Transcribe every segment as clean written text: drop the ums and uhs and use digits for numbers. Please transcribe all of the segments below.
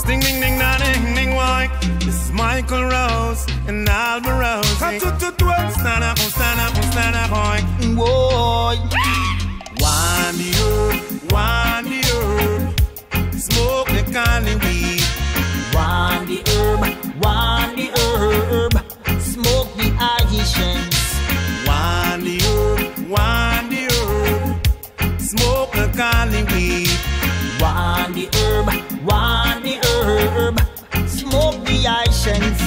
Ding ding ding da ding ding why. This is Michael Rose and Alma Rose. Stand up, stand up, stand up, boy. Boy. Wind the herb, smoke the cali weed. Wind the herb, smoke the Haitians. Wind the herb, smoke the cali weed. Wind the herb, smoke the Haitians.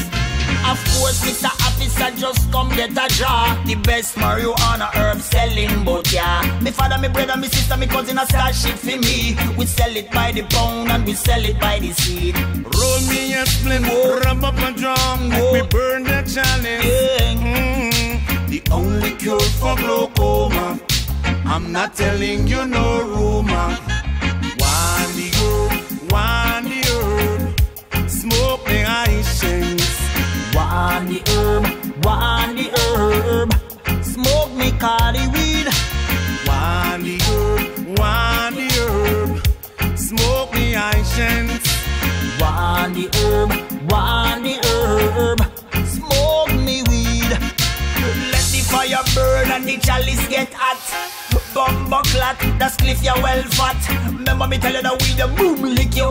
Of course, Mr. Officer just come get a jar. The best marijuana herb selling, but yeah. Me father, me brother, me sister, me cousin a start shit for me. We sell it by the pound and we sell it by the seed. Roll me a splint, rub up a drum, let me burn the chalice. Yeah. The only cure for glaucoma, I'm not telling you no rumor. Wind the herb, smoke the Haitians. Wind the herb, smoke me cali weed. Wind the herb, smoke the Haitians. Wind the herb, smoke me weed. Let the fire burn and the chalice get hot. Bumbo clat, that's cliff you well fat. Remember me tell you that we the boom lick you.